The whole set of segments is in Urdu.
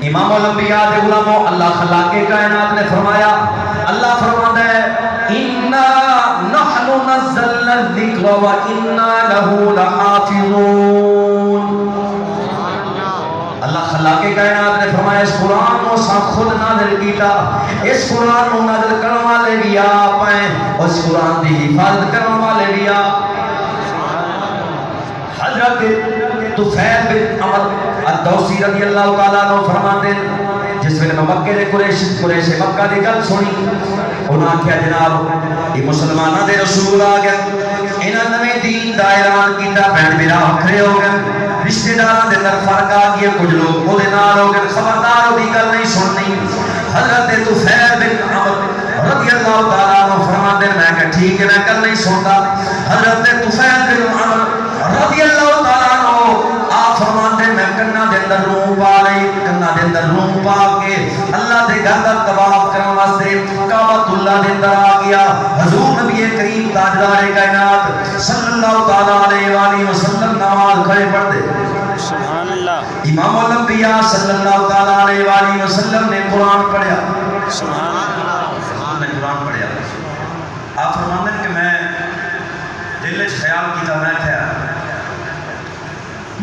امام الانبیاء دے غلاموں اللہ خلاق کائنات نے فرمایا، اللہ فرماتا ہے اِنَّا نَحْنُ نَزَّلْنَا الذِّكْرَ وَإِنَّا لَهُ لَحَافِظُونَ۔ اللہ خلاق کائنات نے فرمایا اس قرآن کو ساتھ خود نازل کیتا، اس قرآن کو نازل کرنے والے بھی آپ ہیں اور اس قرآن کی حفاظت کرنے والے بھی آپ۔ حضرت طفیل بن عمر الدوسی رضی اللہ تعالیٰ عنہ فرماتے ہیں جس وقت میں مکے دے قریش مکہ دی گل سنی انہاں کیا جناب یہ مسلمانہ دے رسول آ گیا، انہاں نویں دین دا اعلان کیتا، بہن بھرا کھڑے ہو گئے، رشتہ داراں دے اندر فرق آ گیا، کچھ لوگ وہ نال ہو گئے، خبردار دی گل نہیں سننی۔ حضرت طفیل بن عمر رضی اللہ تعالیٰ عنہ فرماتے ہیں میں کہ ٹھیک ہے میں کل نہیں سنتا۔ حضرت طفیل بن عمر رضی اللہ تعالیٰ عنہ آپ فرماتے ہیں میں کنا دے اندر روح پا رہی، کنا دے اندر روح پا کے اللہ دے گھر دا طواف کرنے واسطے کعبۃ اللہ دے اندر آ گیا۔ حضور نبی کریم تاجدار کائنات صلی اللہ تعالیٰ علیہ وآلہ وسلم نماز کھڑے پڑھتے، سبحان اللہ، امام الانبیاء صلی اللہ تعالیٰ علیہ وآلہ وسلم نے قرآن پڑھیا، سبحان اللہ، نے قرآن پڑھیا۔ آپ فرماتے ہیں کہ میں دل وچ خیال کیتا،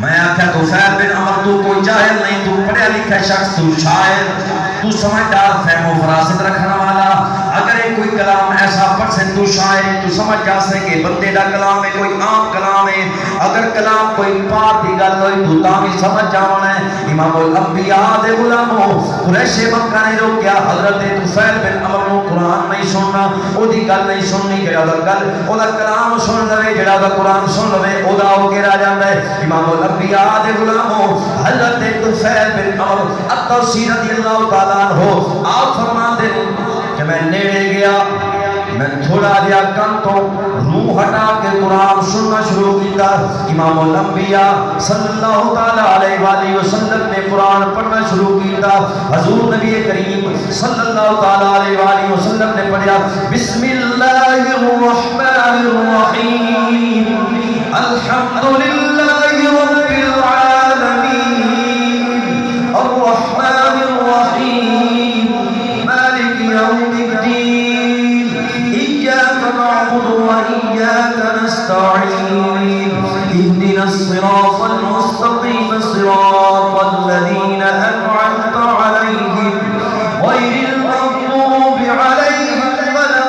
میں آکھیا طفیل بن عمر تو کوئی جاہل نہیں، تو پڑھیا لکھا شخص، تو شاعر، تو سمجھدار، فہم و فراست رکھنے والا، اگر یہ کوئی کلام ایسا پڑھ سے تو شاعر تو سمجھ جا سے کہ بندے دا کلام ہے، کوئی عام کلام ہے، اگر کلام کوئی پاک دی گل ہوئی تو تاں سمجھ جانا ہے۔ امام الانبیاء دے غلاموں قریش مکہ نے روکیا حضرت طفیل بن عمر کو قرآن نہیں سننا، او دی گل نہیں سننی، جڑا دا گل او دا کلام سن لوے، جڑا دا قرآن سن لوے او دا ہو کے رہ جاندا ہے۔ امام الانبیاء دے غلاموں حضرت طفیل بن عمر الدوسی رضی اللہ تعالیٰ عنہ آپ فرماتے ہیں کہ میں نیڑے گیا، میں تھوڑا دیا کم تو روح ہٹا کے قرآن سننا شروع کیتا۔ امام الانبیاء صلی اللہ تعالیٰ علیہ وآلہ وسلم نے قرآن پڑھنا شروع کیتا۔ حضور نبی کریم صلی اللہ تعالیٰ علیہ وآلہ وسلم نے پڑھا بسم اللہ الرحمن الرحیم الحمدللہ رب العالمین الرحمن الرحیم مالک یوم الدین ایاک نعبد و ایاک نستعین اهدنا الصراط المستقیم صراط الذین انعمت علیہم غیر المغضوب علیہم ولا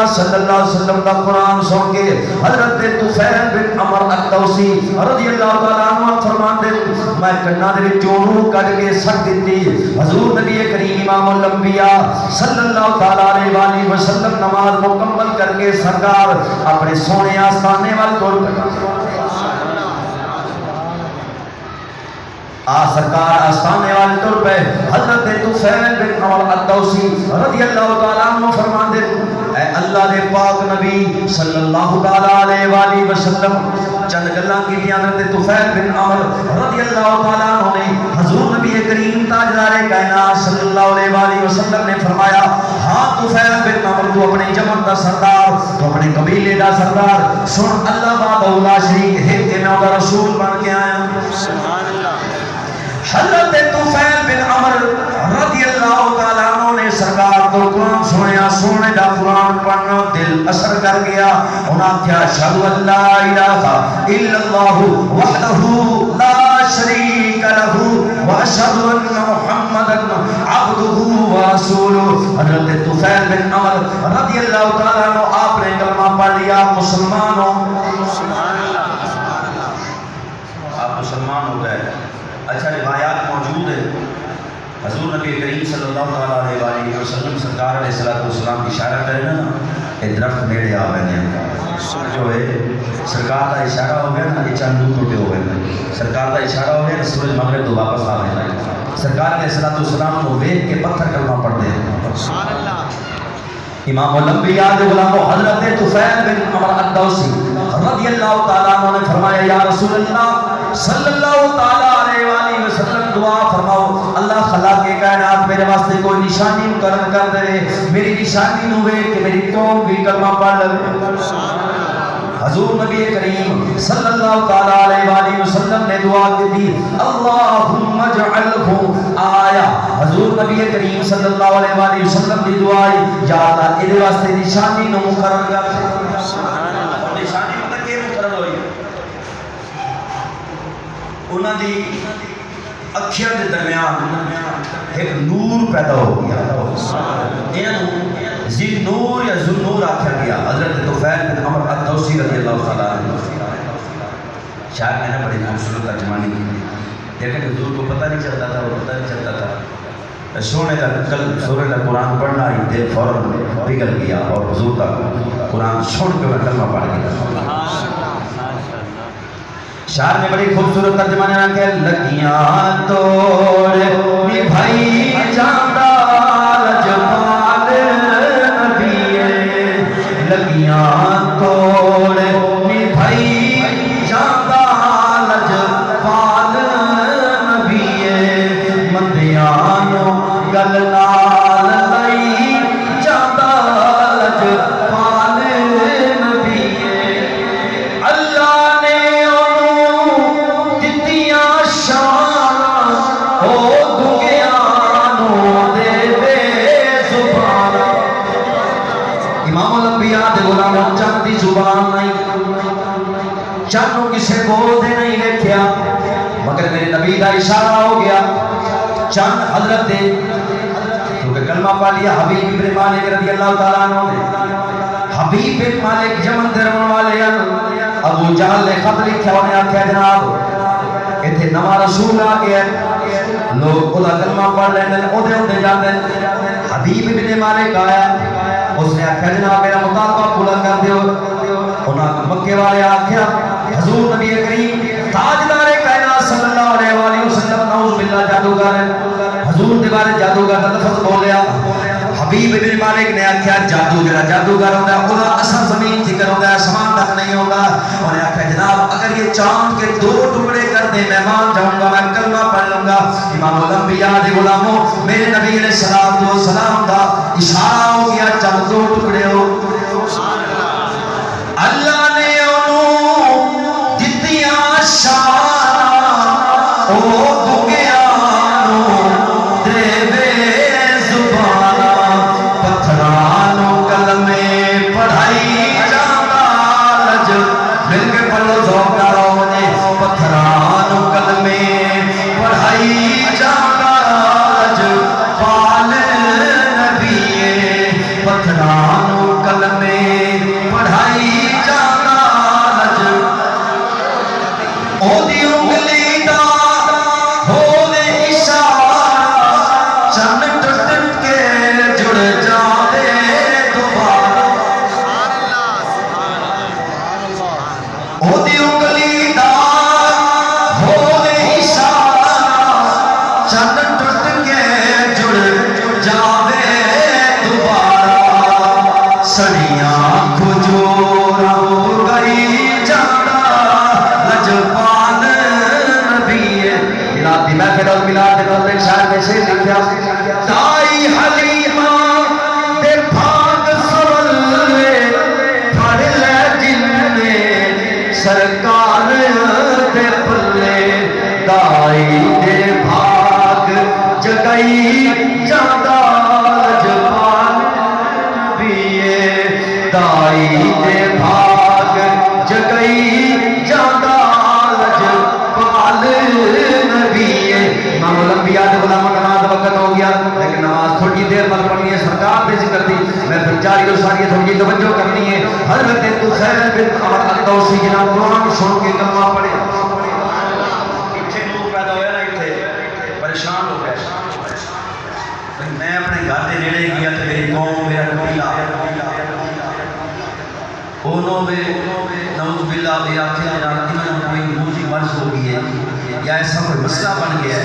صلی اللہ علیہ وسلم کا قرآن سن کے حضرت طفیل بن عمر الدوسی رضی اللہ تعالیٰ عنہ فرماتے میں کنا دے وچوں روح کڈ کے سٹ دتی۔ حضور نبی کریم امام الانبیاء صلی اللہ تعالیٰ علیہ وآلہ وسلم نماز مکمل کر کے سرکار اپنے سونے آستانے وال ٹر پے، سرکار آستانے وال ٹر پے۔ حضرت طفیل بن عمر الدوسی رضی اللہ تعالیٰ عنہ فرماتے اے اللہ دے پاک نبی صلی اللہ تعالیٰ علیہ وآلہ وسلم چند گلاں کیتیاں حضرت طفیل بن عمر رضی اللہ تعالیٰ عنہ نے حضور نبی کریم تاجدار کائنات صلی اللہ علیہ وآلہ وسلم نے فرمایا ہاں طفیل بن عمر تو اپنے جمع دا سردار، تو اپنے قبیلے دا سردار، سن اللہ وحدہ لا شریک ہے کہ میں دا رسول بن کے آیا ہوں۔ سبحان اللہ۔ حضرت طفیل بن عمر رضی اللہ تعالیٰ عنہ نے سرکار تو قرآن سنیا، سونے دا قرآن پڑھنا دل اثر کر گیا۔ انہاں کیا اشہد ان لا الہ الا اللہ وحدہ لا شریک لہ واشہد ان محمدا عبدہ ورسولہ۔ حضرت طفیل بن عمر رضی اللہ تعالیٰ عنہ آپ نے کلمہ پڑھ لیا، مسلمان ہو، سبحان اللہ، آپ مسلمان ہو گئے۔ اچھا روایات موجود ہے، حضور نبی کریم صلی اللہ علیہ وآلہ وسلم سرکار علیہ السلام کی اشارہ کرے نا یہ درخت نیڑے آ گئے جو ہے سرکار کا اشارہ ہو گیا نا، یہ چند دور ٹوٹے ہو گئے، سرکار کا اشارہ ہو گیا نا سورج مغرب تو واپس آ گئے، سرکار علیہ السلام کو ویکھ کے پتھر کلمہ پڑھتے ہیں۔ سبحان اللہ۔ امام الانبیاء دے غلاموں حضرت طفیل بن عمر الدوسی رضی اللہ تعالیٰ عنہ نے فرمایا یا رسول اللہ صلی اللہ تعالیٰ علیہ وآلہ وسلم دعا فرماؤ اللہ خلاق کائنات میرے واسطے کوئی نشانی مقرر کر دے، میری نشانی نوے کہ میری قوم بھی کلمہ پڑھ لے۔ حضور نبی کریم صلی اللہ تعالی علیہ وآلہ وسلم نے دعا کی تھی اللہم اجعلہ آیا. حضور نبی کریم صلی اللہ علیہ وآلہ وسلم دی دعا ہے یا اللہ ادھے واسطے نشانی نو مقرر کر. نشانی پتہ کہ مقرر ہوئی انہاں دی اکھیاں دے درمیان ایک نور پیدا ہو گیا. ذی نور یا ذو نور آکھا گیا. حضرت طفیل بن عمر الدوسی رضی اللہ تعالیٰ عنہ شاید میں نے بڑی خوبصورت ترجمانی کی. دیکھیں کہ حضور کو پتہ نہیں چلتا تھا وہ پتہ نہیں چلتا تھا. سونے کا کل سورہ کا قرآن پڑھنا ہی دل فوراً پگھل گیا اور حضور کا قرآن سن کے میں کلمہ پڑھ گیا. شاعر نے بڑی خوبصورت ترجمہ نے کہ لگیاں توڑ نبھائی جاندہ لجپال نبی. لگیاں توڑ نبھائی جاندہ لجپال نبی. مندیانو گل نال لئی جاندہ لجپال نبی. اللہ نے زبان نہیں چانوں کسے بول دے نہیں لکھیا مگر میرے نبی کا اشارہ ہو گیا. چند حضرت دے کیونکہ کلمہ پڑھ لیا حبیب بن مالک رضی اللہ تعالیٰ عنہ نے. حبیب بن مالک یمن دے رہن والے ابو جہل نے خط لکھیا انہیں آکھیا جناب ایتھے نواں رسول آ گیا لوگ اودا کلمہ پڑھ لیندے اودے اودے جاندے. حبیب بن مالک آیا اس نے آکھیا جناب میرا مطالبہ پورا کر دیو. انہاں مکے والے آکھیا حضور نبی کریم تاجدار کائنات صلی اللہ علیہ وآلہ وسلم نعوذ باللہ جادوگر ہے. حضور دے بارے جادوگر دا لفظ بولیا. حبیب بن مالک نے آکھیا جادوگر ہوندا اودا اثر زمین تے کروندا آسمان تک نہیں ہوندا. انہیں آکھیا جناب اگر یہ چاند کے 2 ٹکڑے کر دے میں مان جاؤں گا میں کلمہ پڑھ لوں گا. امام الانبیاء دے غلاموں میرے نبی علیہ الصلوۃ والسلام دا اشارہ ہو گیا چاند 2 ٹکڑے ہو. اللہ نے انہوں دتیاں شان او دگیانو دے بے زبانا پتھرانو کلمے پڑھائی جاندہ لج مل کے پڑھو ذوق کرو نے پتھرانو کلمے پڑھائی جاندہ لج پال نبی. پتھرانو کلمے پڑھائی دائی حلیمہ دے بھاگ سرلے پڑھ لے جن سرکار دے پلے. دائی دے بھاگ جگئی جاندہ لجپال نبی. دائی دے بھاگ جگئی جاندہ لجپال نبی. امام الانبیاء دے غلاموں نماز وقت ہو گیا لیکن نماز تھوڑی دیر بعد پڑھنی ہے سرکار دے ذکر دی میں پھر جاری و ساری تھوڑی توجہ کرنی ہے. حضرت طفیل بن عمر الدوسی جناب قرآن سن کے کلمہ پڑھے. اتھے لوگ پیدا ہوئے نا اتھے پریشان ہو گئے. میں اپنے گھر دے نیڑے گیا تو میری قوم میرا قبیلہ انہوں نے نعوذ باللہ بھی آکھے جناب انہوں نے کوئی موجی مرض ہو گئی ہے یا ایسا کوئی مسئلہ بن گیا ہے.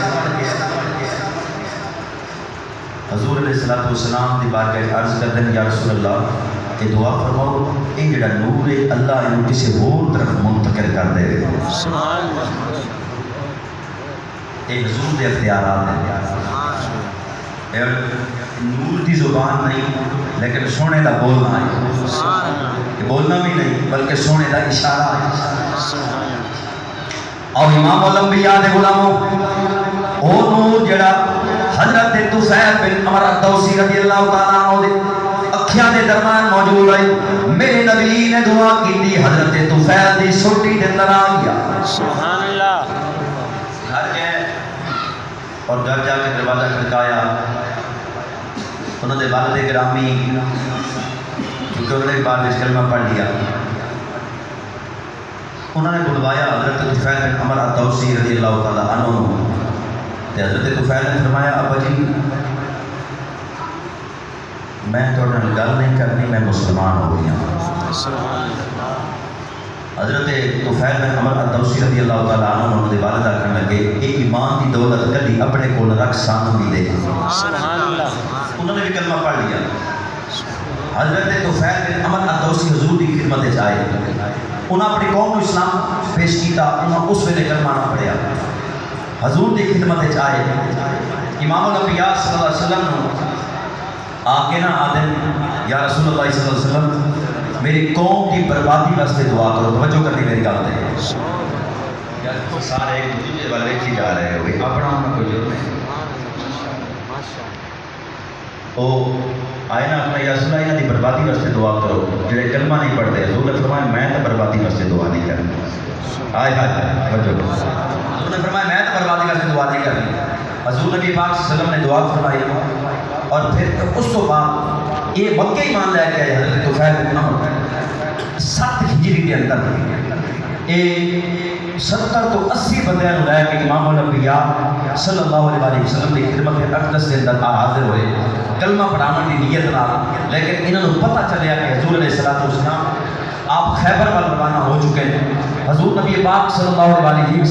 حضور علیہ السلام دی بارگاہ عرض کرتے ہیں یا رسول اللہ کہ دعا فرماؤ یہ جڑا نور ہے اللہ انہوں کسی اور طرف منتقل کر دے رہے. یہ حضور دے اختیارات ہیں. نور دی زبان نہیں لیکن سونے دا بولنا ہے کہ بولنا بھی نہیں بلکہ سونے دا اشارہ ہے اور امام الانبیاء دے غلاموں او نور جڑا حضرت طفیل بن عمر الدوسی رضی اللہ تعالیٰ عنہ دے اکھیاں دے درمیان موجود ہے میرے نبی نے دعا کی تھی حضرت طفیل دی سوٹی دے اندر آ گیا سبحان اللہ گھر گئے اور گھر جا کے دروازہ کھڑکایا انہوں نے والد گرامی کیونکہ انہوں نے بعد اس کلمہ پڑھ لیا انہوں نے بلوایا حضرت طفیل بن عمر الدوسی رضی اللہ تعالیٰ عنہ تے حضرت طفیل نے فرمایا ابا جی میں تھوڑے نال گل نہیں کرنی میں مسلمان ہو گئی ہوں حضرت طفیل بن عمر الدوسی رضی اللہ تعالیٰ عنہ انہوں نے والدہ کرنے لگے کہ ایمان کی دولت کلی اپنے کول رکھ سانو بھی دے سبحان اللہ انہوں نے بھی کلمہ پڑھ لیا حضرت طفیل بن عمر الدوسی حضور کی خدمت آئے انہوں اپنی قوم کو اسلام پیش کیتا انہوں اس ویلے کلمہ نہ پڑھیا حضور کی خدمت آئے امام الانبیاء صلی اللہ علیہ وسلم آکے نہ آدم یا رسول اللہ صلی اللہ علیہ وسلم میری قوم کی بربادی واسطے دعا کرو توجہ کرنی میری گل ہے یار سارے ایک دوسرے والے ویکھی جا رہے ہوئے اپنا انہوں کوئی ضرورت نہیں او آئے نا اپنا یا رسول اللہ دی بربادی واسطے دعا کرو جڑے کلمہ نہیں پڑھتے حضور نے فرمایا میں تو بربادی واسطے دعا نہیں کرنی آئے ہائے توجہ حضور نے فرمایا میں تو بربادی واسطے دعا نہیں کرنی حضور نبی پاک صلی اللہ علیہ وسلم نے دعا فرمائی اور پھر اس تو بعد یہ مکہ ایمان لے کے آئے حضرت طفیل بن عمر 7 ہجری کے اندر 70 تو 80 بندیاں لے کے امام الانبیاء صلی اللہ علیہ وسلم کی خدمت اقدس کے اندر حاضر ہوئے کلمہ پڑھانے کی نیت نال لیکن انہوں نے پتہ چلیا کہ حضور علیہ السلام آپ خیبر وال روانہ ہو چکے ہیں حضور نبی پاک صلی اللہ علیہ وسلم